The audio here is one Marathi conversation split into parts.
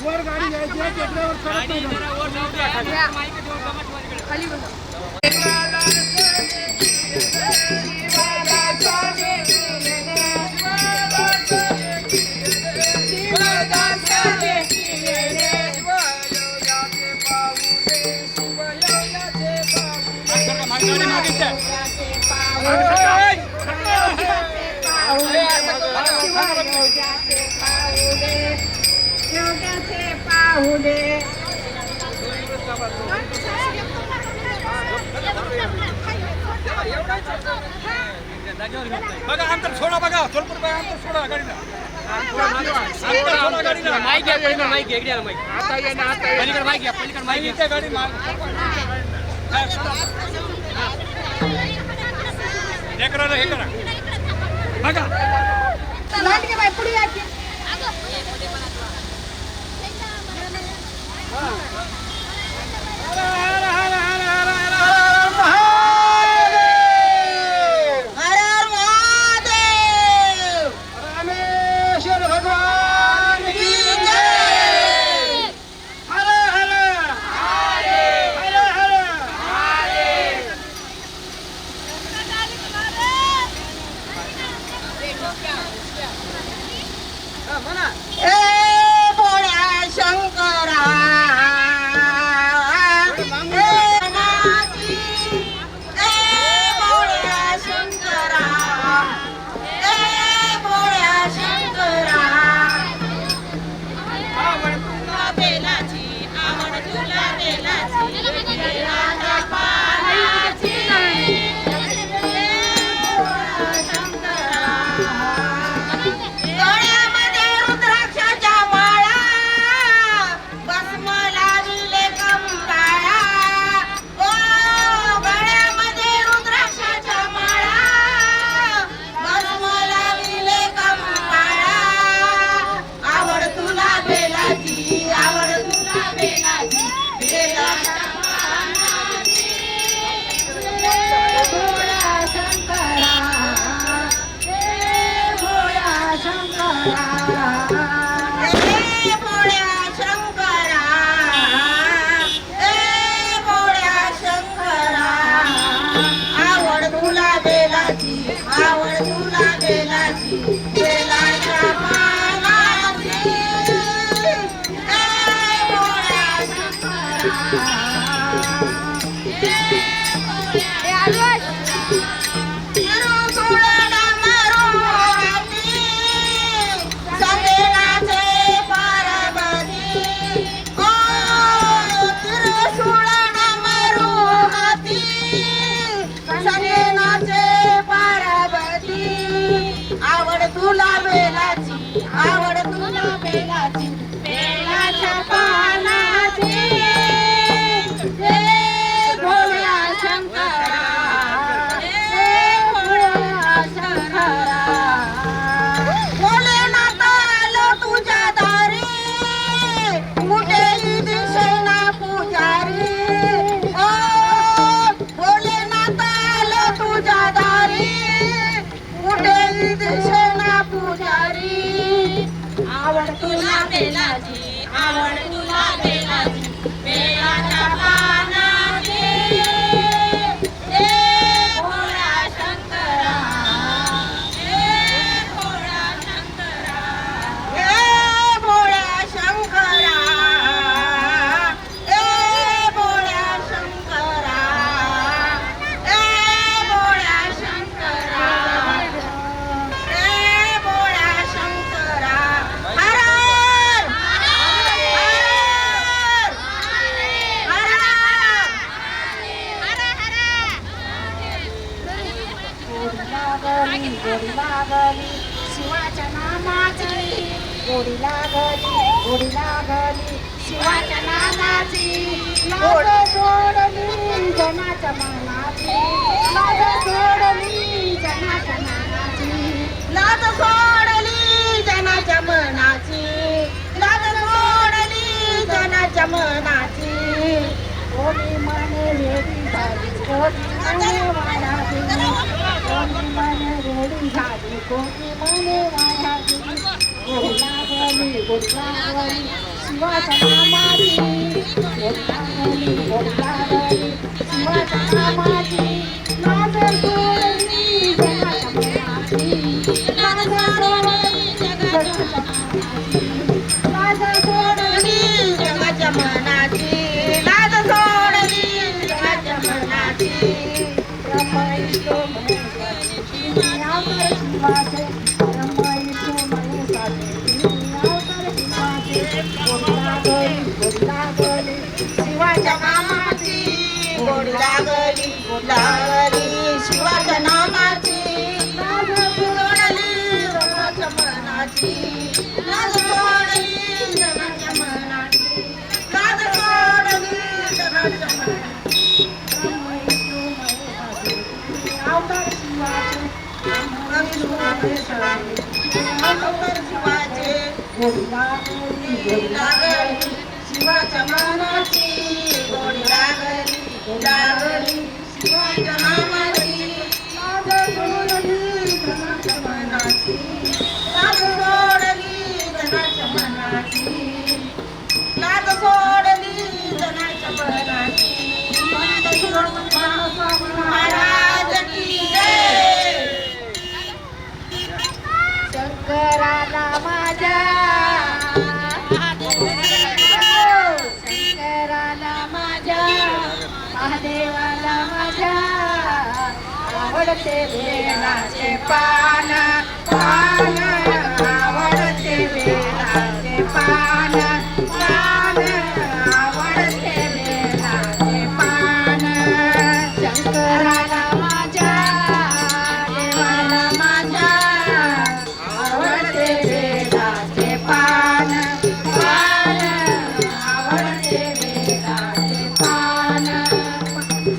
वर गाडी घ्यायची आहे, टेकड्यावर चढत नाही खाली बघा. बघा अंतर सोडा, बघा थोडं बघा अंतर सोडा गाडीला. माईक घ्या, पलीकडे माईक घ्या, इकडे माईक. आता ये ना, आता पलीकडे माईक घ्या, पलीकडे माईक घ्या. गाडी हे करा, हे करा बघा. लांडगे बाई पुढे या की. शिवाच्या नानाची लाज सोडली जनाच्या मनाची, लाज सोडली जनाच्या मनाची, लाज सोडली जनाच्या मनाची, लाज सोडली जनाच्या मनाची. कोणी म्हणे रेडी झाली, कोणी म्हणे वाया गेली, कोणी म्हणे रेडी झाली, कोणी म्हणे वाया गेली. गोडी लागली, गोडी लागली शिवाच्या नामाची गोडी लागली गोडी लागली शिवाच्या नामाची लाज सोडली जगाच्या मनाची लाज सोडली जगाच्या मनाची लाज सोडली जगाच्या मनाची रमाईतो महेशाची अवतार शिवाचे रमाईतो महेशाची अवतार शिवाचे गोडी लागली शिवाच्या नामाची गोडी लागली शिवाच्या नामाची लाज सोडली जगाच्या मनाची लाज सोडली जगाच्या मनाची लाज सोडली जगाच्या मनाची अवतार शिवाचे अवतार शिवाचे गोडी लागली शिवाच्या मनाची गोडी लागली शिवाच्या नामाची लाज सोडली जगाच्या मनाची लाज सोडली जगाच्या मनाची लाज सोडली जगाच्या मनाची महाराज की जय शंकराला माझ्या शंकराला माझ्या महादेवाला माझ्या आवडते बेलाचे पान आवडते बेलाचे पान आवडते बेलाचे पान शंकराला माझ्या देवाला माझ्या आवडते बेलाचे पान आवडते बेलाचे पान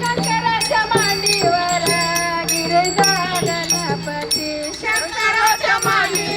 शंकराच्या मांडीवर गिरिजा गणपती शंकराच्या मांडीवर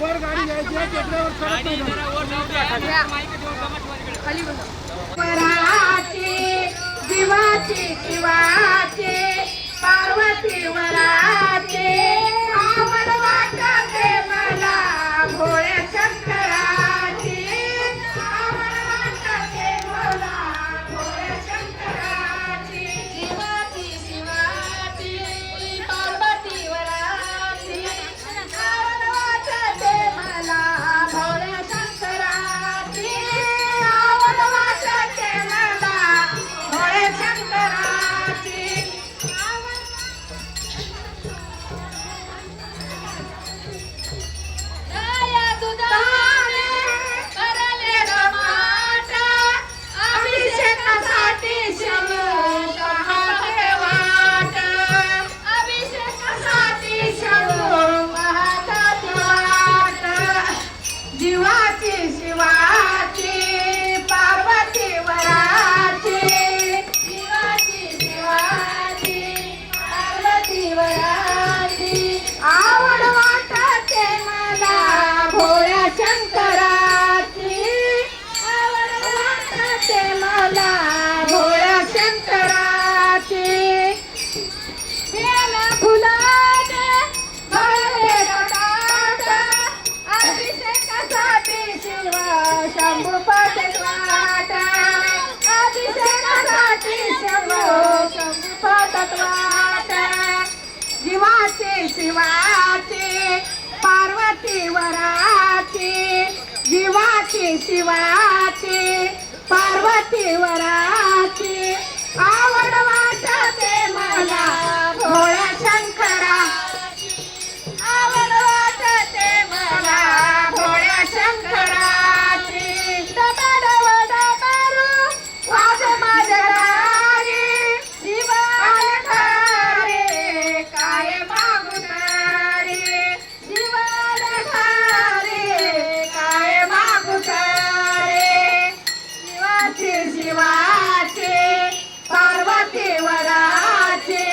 वर गाडी घ्यायची आहे टेकड्यावर चढत नाही वराचे जीवाचे शिवाचे पार्वती वराचे आवड वाटते मला भोळ्या शंकराचे आवड वाटते मला भोळ्या शंकराचे जीवाची शिवाची पार्वती वराचे आवड वाटते मला सुदाने करले गमाट अभिषेकासाठी शंभू पाहते वाट अभिषेकासाठी शंभू पाहते वाट जीवाची शिवाची पार्वती वराची जीवाची शिवाची पार्वती वराची आवड वाटते मला भोळ्या शंकराची आवड वाटते मला भोळ्या शंकराची बेल फुलाने भरले ताट अभिषेकासाठी शिव शंभू पाहते वाट अभिषेकासाठी शंभू पाहते वाट जीवाचे शिवाचे पार्वती वराचे जीवाचे शिवाचे पार्वती वराचे आवड वाटते मला भोळ्या शंकरा आवड वाटते मला भोळ्या शंकराची डबडबडबरू वाज माझ्या दारी जीवाला ठारे काय मागू तारे जीवाला ठारे काय मागू तारे शिवाचे शिवाचे पार्वती वराचे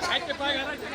साहित्य पाय घालायचे.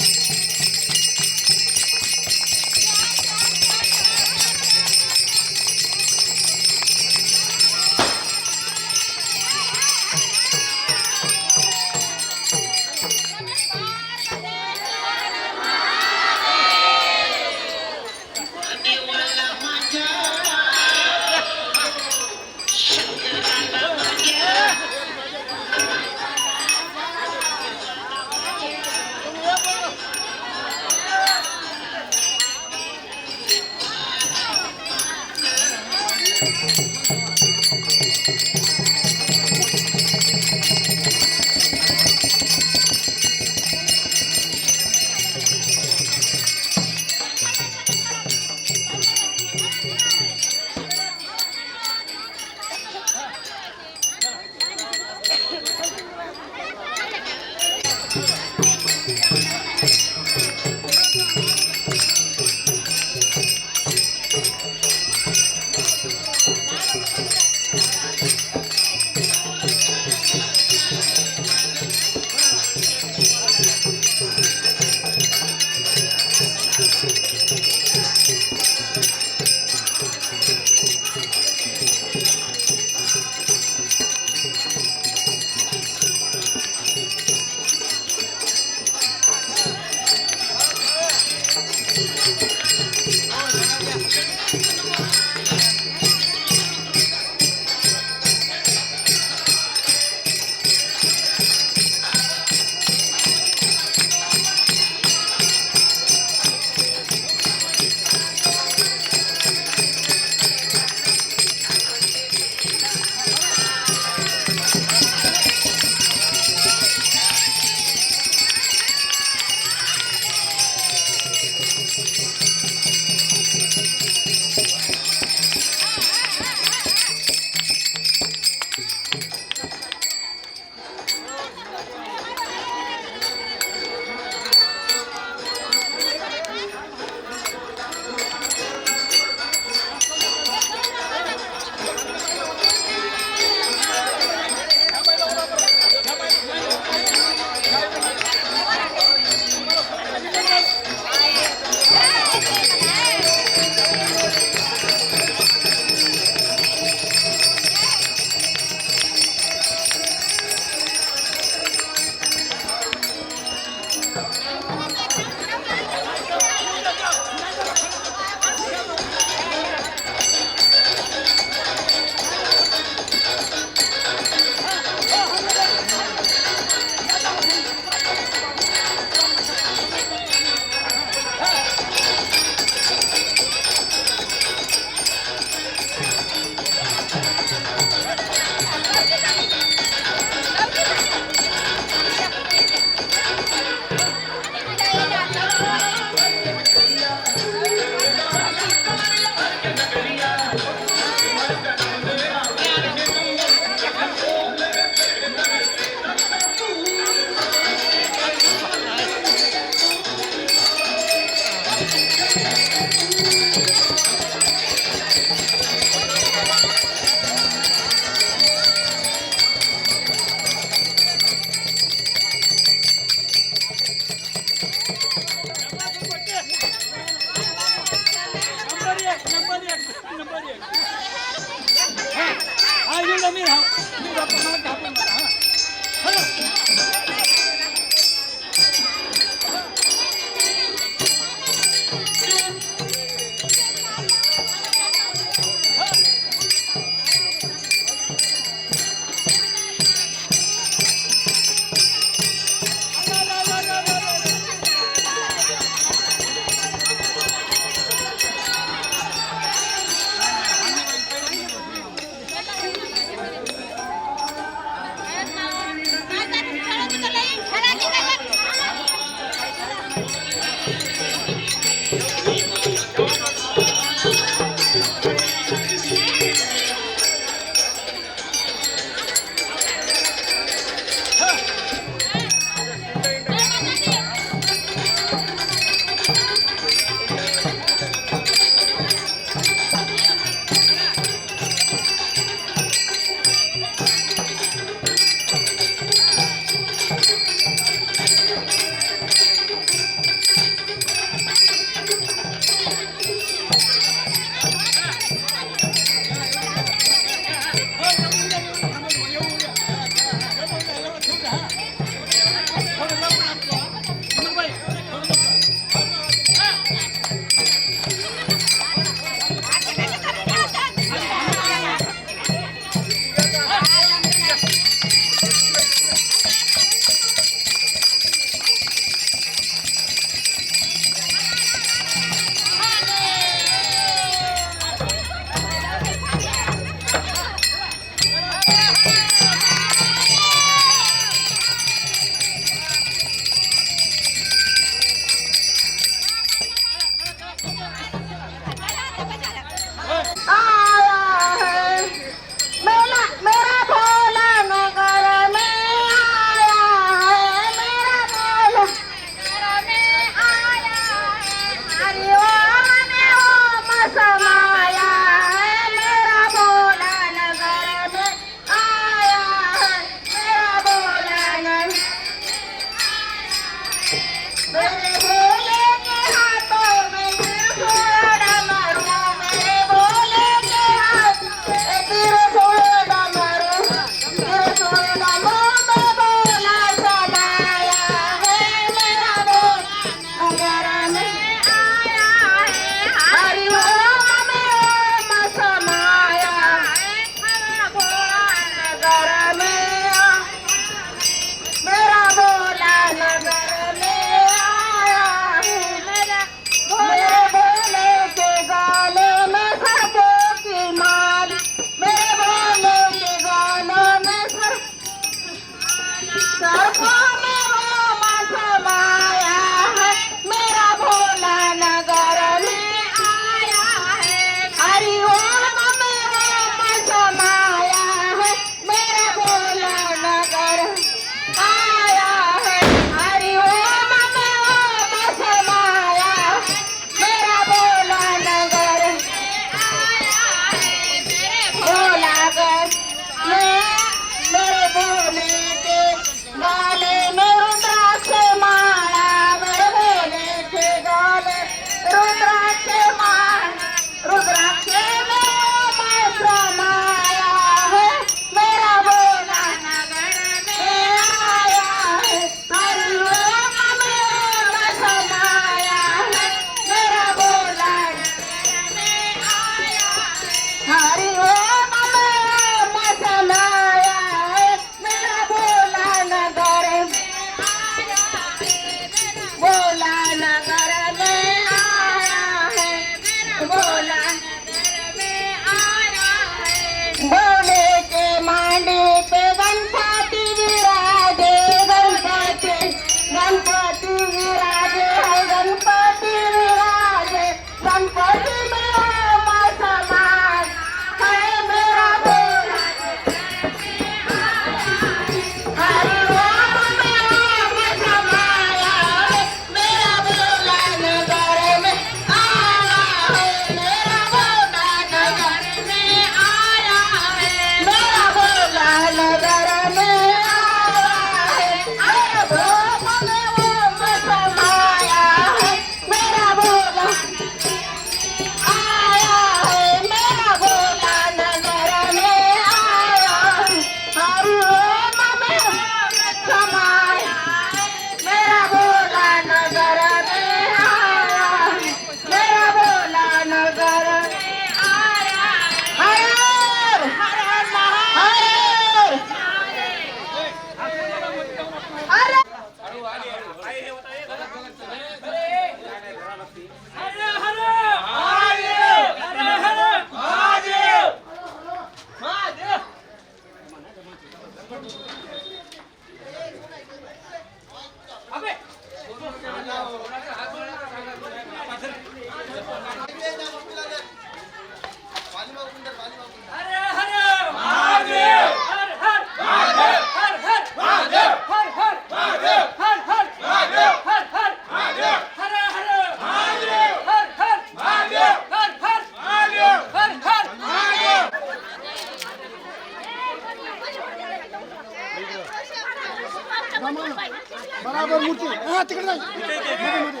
बराबर मूर्ती हा तिकडे जाय मध्ये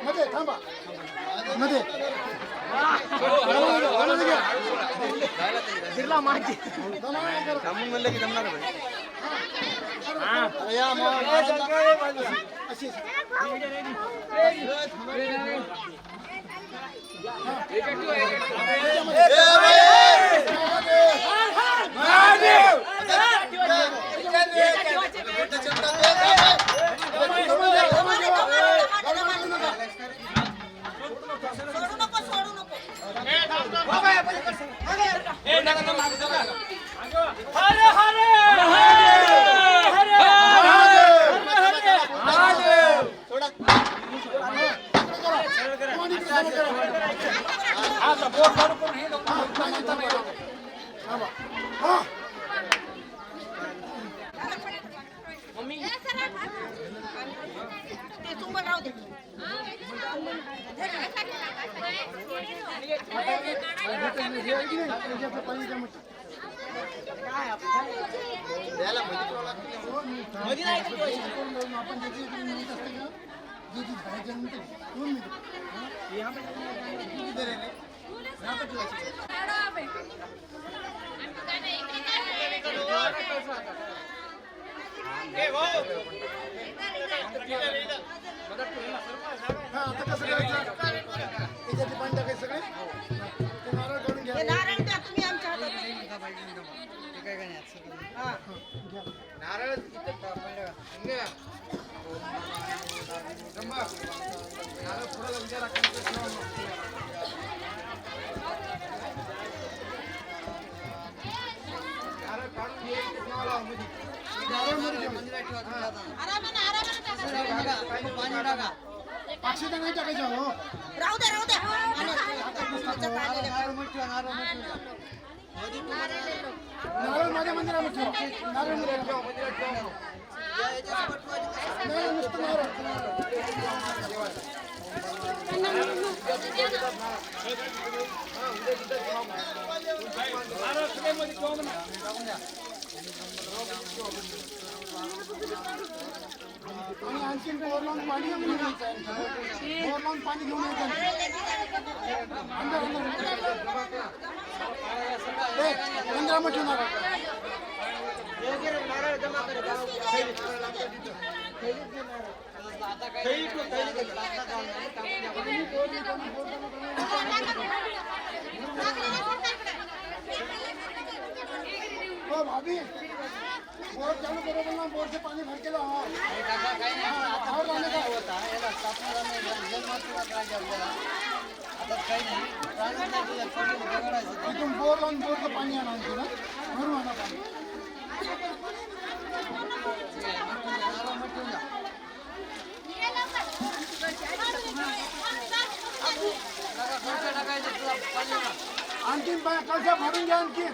मध्ये थांबा मध्ये फिरला माझी थांबून म्हणलं की जमणार या अशी पाचशे नाही टाकायचं हो राहू दे नारळ माझ्या मंदिरामध्ये ठेवा नारळ नुसतं नारळ आणि आणखी बोर लावून पाणी घेऊन यायचं बोर लावून पाणी घेऊन यायचं मंदिरामध्ये ठेवणार हो भाभी बोर चालू करो बोलना बोर से पानी भर के लाओ और लाने का होता है तुम बोर लावून बोरचं पाणी आणा ना भरून आणा पाणी आणखीन कलशा भरून घ्या आणखीन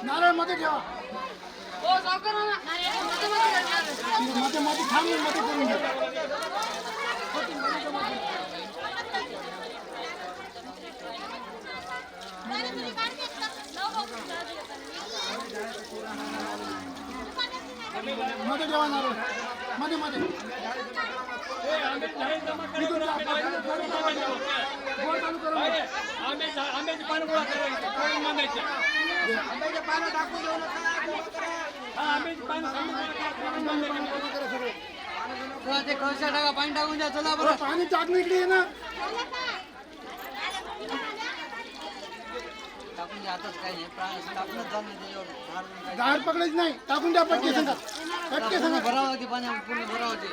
नारळ मध्ये ठेवा मध्ये मध्ये थांब मध्ये करून घ्या मध्ये ठेवा नारळ मध्ये मध्ये आंब्याची पानं गोळा करायची आंब्याची पानं टाकून देऊ नका आंब्याची पानं ते कळशा टाका पाणी टाकून द्या चला बरं पाणी टाकणं इकडे ना टाकून द्या आताच काही नाही टाकूनच जाणं त्याच्यावर दार पकडायचं नाही टाकून द्या पटके सांगा पटके सांगा भरावं ते पाणी पूर्ण भरावं ते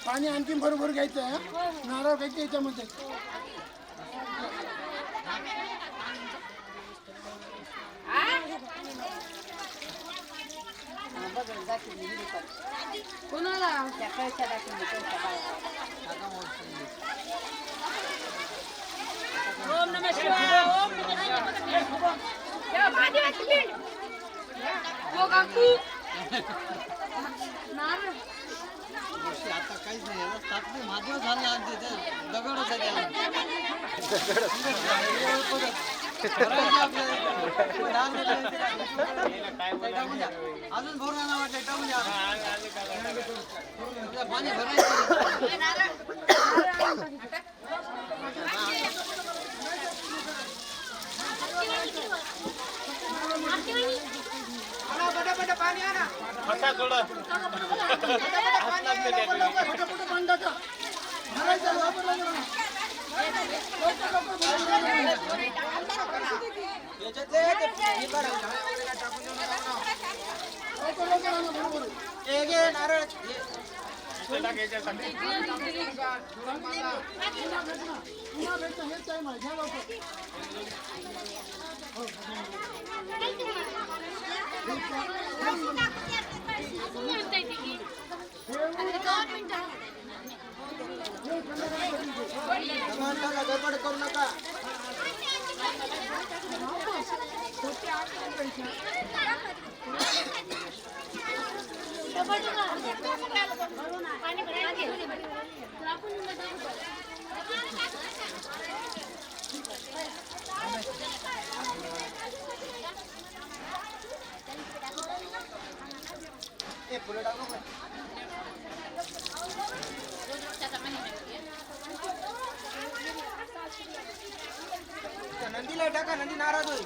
पाणी आणखी बरोबर घ्यायचं आहे नारळ घ्यायचं याच्यामध्ये कोणाला ओम नमः शिवाय ओम नमः शिवाय भाजी वाटली हो काकू नारळ काहीच नाही याला ताकदी महात्मा झालं ना ते दगडच आहे त्याला अजून भरून आणा वाटतं टाकून द्या पाणी पाणी आणा बसा थोडं नारळ गडबड करू नका नंदीला टाका नंदी नाराज होईल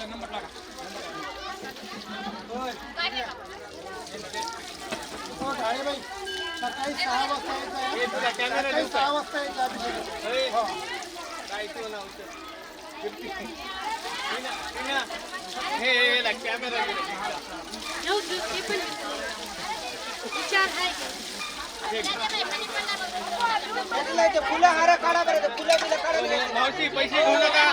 नंबर टाका ढाळेबाई सकाळी 6 वाजता यायचं 6 वाजता फुलं हार काढा बरं फुलं बिलं काढा मावशी पैसे घेऊ नका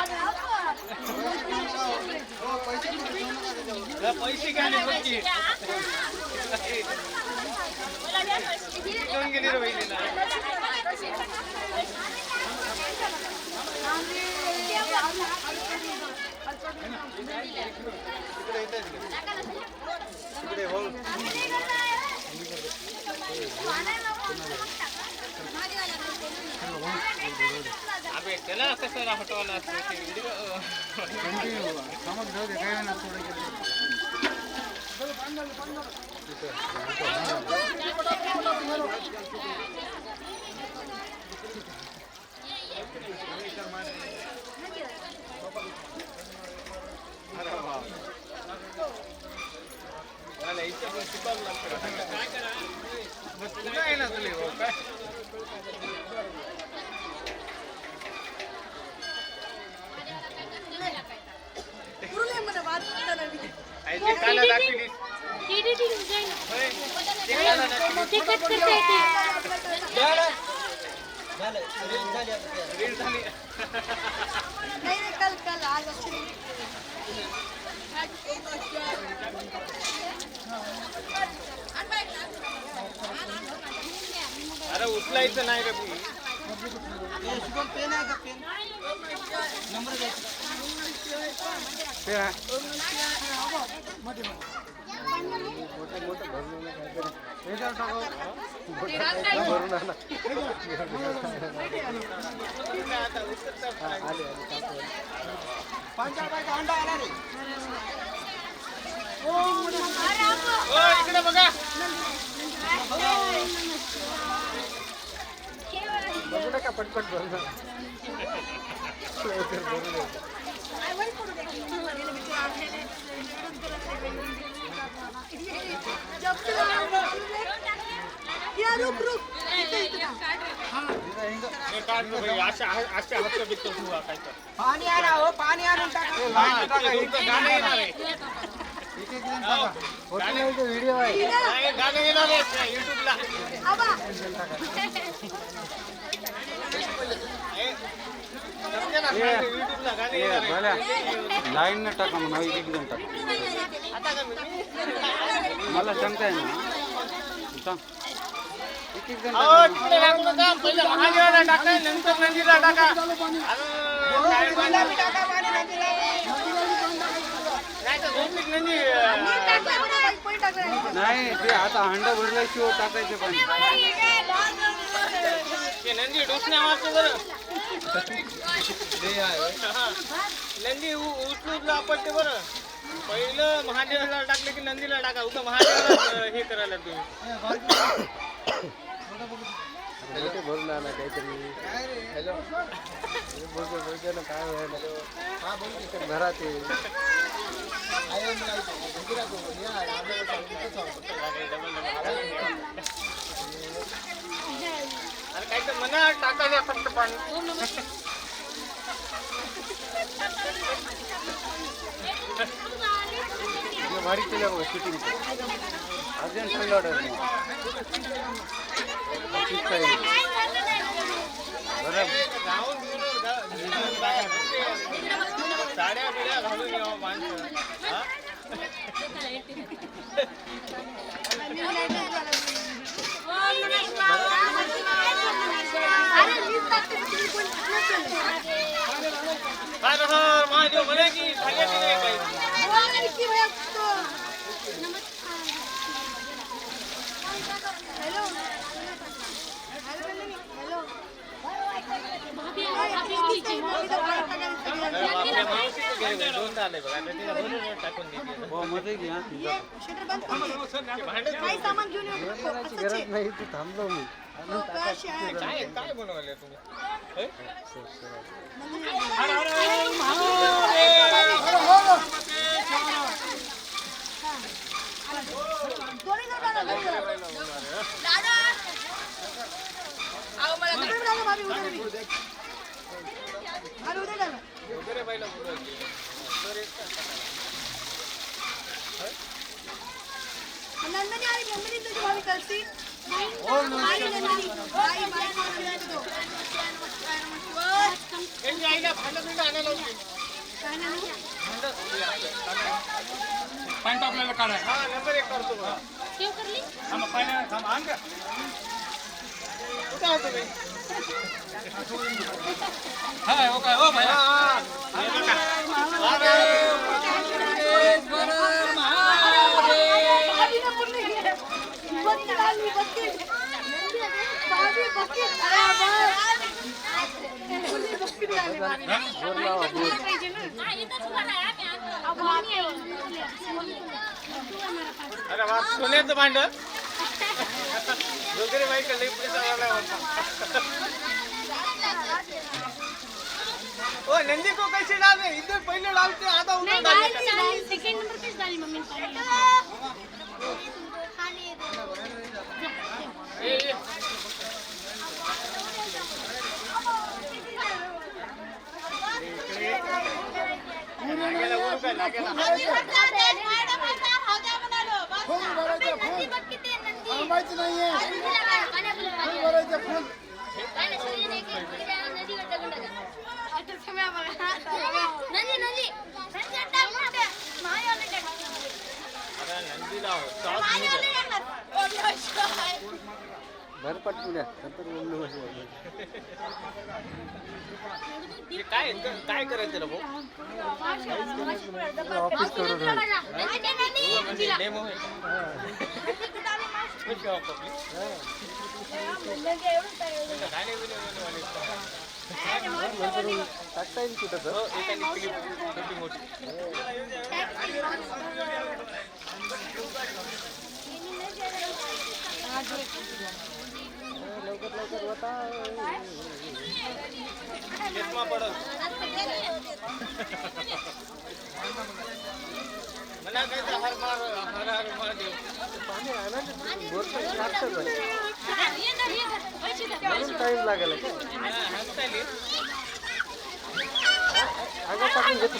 पैसे घ्या नाही घेऊन गेली रे बहिणीला अबे त्याला कसं हटवलं असतं ते व्हिडिओ समज जाऊ दे काय ना थोडं काय ना तुले काय अरे उचलायचं नाही का तुम्ही शुभम पेन आहे का पेन नंबर द्यायचा अंडा आला रे इकडे बघा का पटपट भरून पाणी आणा हो पाणी आणून टाका व्हिडिओ आहे गाणं येणार आहे युट्यूबला युट्यूबला गाणं येणार आहे लाईन न टाका म्हणा एक एक जण टाका मला सांगता आहे ना सांग एक एक जण तिकडे टाकू नका पहिले महादेवाला टाका नंतर नंदीला टाका नाही तर नाही ते आता हंडा भरल्याशिवाय टाकायचे पाणी. नंदी डोसण्या मारतो बरं. नंदी उचलून आपटते बरं. पहिलं महादेवाला टाकलं की नंदीला टाका. उगा महादेवाला हे करायला तुम्ही. भरून आला काहीतरी. हॅलो बोलतो ना काय व्हायला घरात अरे काय तर मना टाकायला फक्त पाणी. भारी केल्या बघा शूटिंग अर्जंट ट्रेल ऑर्डर साड्या बिड्या घालून यावं माणसं. हर हर महादेव म्हणे की सांगायचे नाही काही. दोनदा आलंय बघा. आता तिला बरोबर टाकून देते. मध्ये घ्या गरज नाही तू थांबलो मी. काय काय बनवले तुम्ही? वगैरे बाईला नंदनी आणि नंदनी तुझी भावी करती. आईला भांडं बिंड आणायला होती. पॅन्ट आपल्याला काढाय. हा नंबर 1 करतो बघा. सेव करली. थांबा पहिल्या थांबा आण का कुठे आहात तुम्ही? हाय हो काय हो भैया अरे वा सोन्याचं भांड. वगैरे बाई कल्ली पुढे ओ नंदी को कैसे डाल रहे? इधर पहले डालते आधा उधर डालते. सेकंड नंबर किस डाली मम्मी थांबायचं नाहीये फुल भरायचं फुल. भर पटकुल्या काय काय करायचं रे भाऊ? ऑफिस कडून डेमो आहे. टाकता येईल कुठं तर. एकाने क्लिप छोटी मोठी. लवकर लवकर होता चष्मा पडत. म्हणा काय तर हर मार हर हर महादेव. पाणी आहे ना बोरचं लागतं म्हणून टाईम लागेल हसताय अगं टाकून घेतो.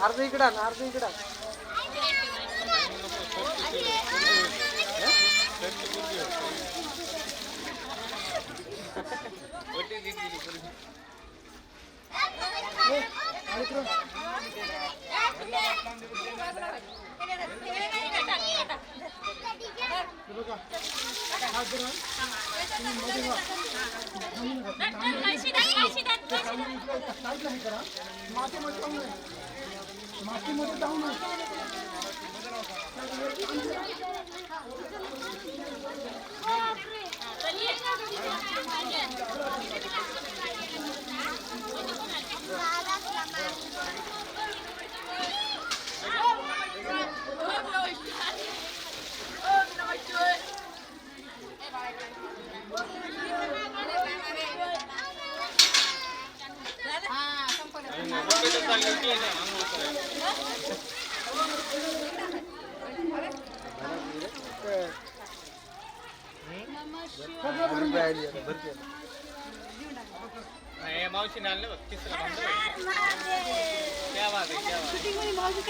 अर्ध इकडं आण, अर्ध इकडं आण. मातीमध्ये जाऊ नये. मावशी आणलं बघ तिसरं भांडं. क्या बात आहे, क्या बात आहे. पहिलं मावशी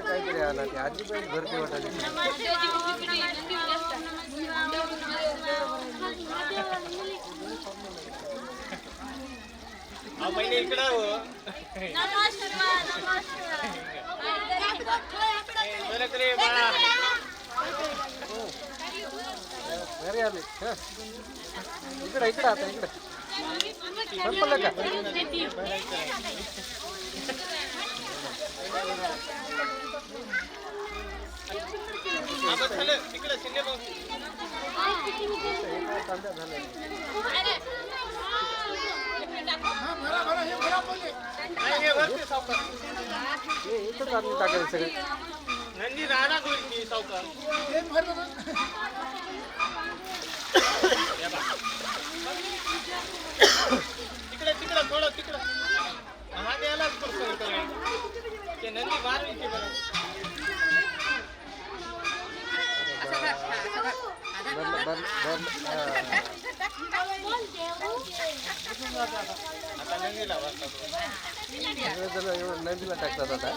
काहीतरी आला ते आजी पण भरते वाटायची. पहिले इकडं हो. बरं तरी बाळा घरी आले इकडं इकडं आता इकडं संपलं का? झालं तिकडं शिंदे भाऊ. तांब्या झालं. हे वरती सावकार. हे इथंच आणून टाकायचं सगळे. नंदी राहणार होईल की सावकार. तिकडे तिकडं थोडं तिकडं हा द्यायलाच करतो ते नंदी बाहेर येते बरं. आता नंदीला वाजतात. नदीला टाकतात आता.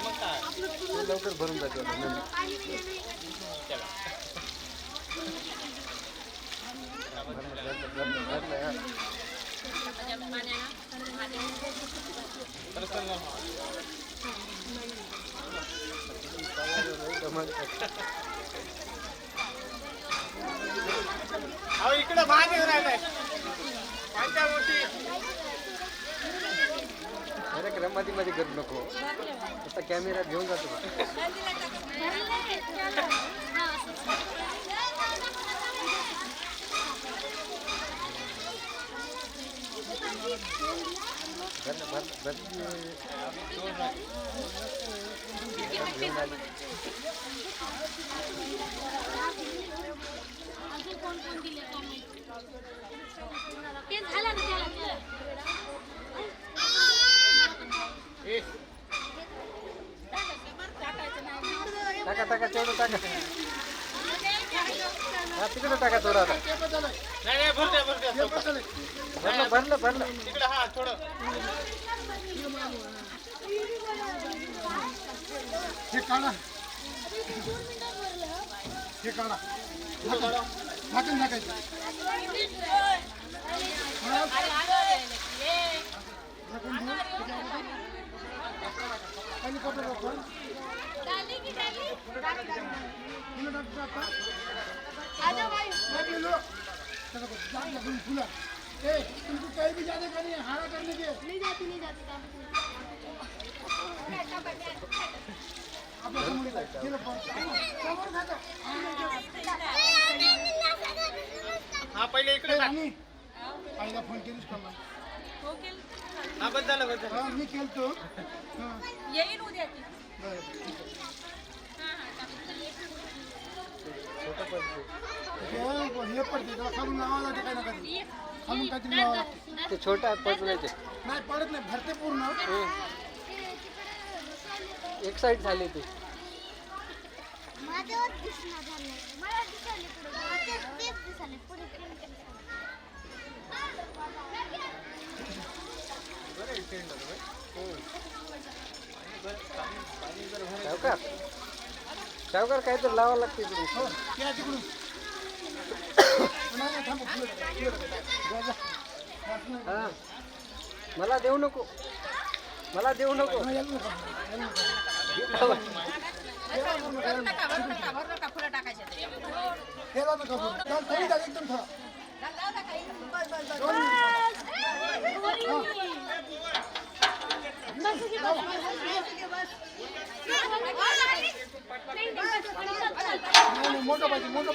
मग काय ते लवकर भरून जाते आता नदी. अहो इकडं भाग येऊन राहिलाय त्यांच्या मोठी. अरे क्रमाती मध्ये करू नको आता कॅमेरा घेऊन जातो. टाका टाका तेवढं टाका. हा तिकडे टाका थोडं आता. नाही भरते भरते भरलं भरलं भरलं. तिकडं हा थोडं. हे काढा हे काढा झाकण टाकायचं. हेलिकॉप्टर फुला तुमको कहीं भी जाने का नहीं है, हारा करने के नहीं जाती हा पहिले इकडे टाक. पहिला फोन केलीस का मला? हा बस झालं बस झालं. हा मी केलतो. येईन उद्या ती. बरं हे पडते त्याला खालून लावा लागते काही ना काही खालून काहीतरी लावा लागते. ते छोटा पडले. नाही पडत नाही भरते पूर्ण. एक साईड झाली ती. सावकार सावकार काहीतरी लावा लागते इकडून. हो या तिकडून. नाही, नाही, थांबा, पुढे जा. हा मला देऊ नको मला देऊ नको. यायला नका, यायला नका. भरू नका फुलं टाकायचे त्याच्यामध्ये. हेला नका करू. चल, थोडी झाली एकदम थोडा. नाही, मोठं पाहिजे मोठं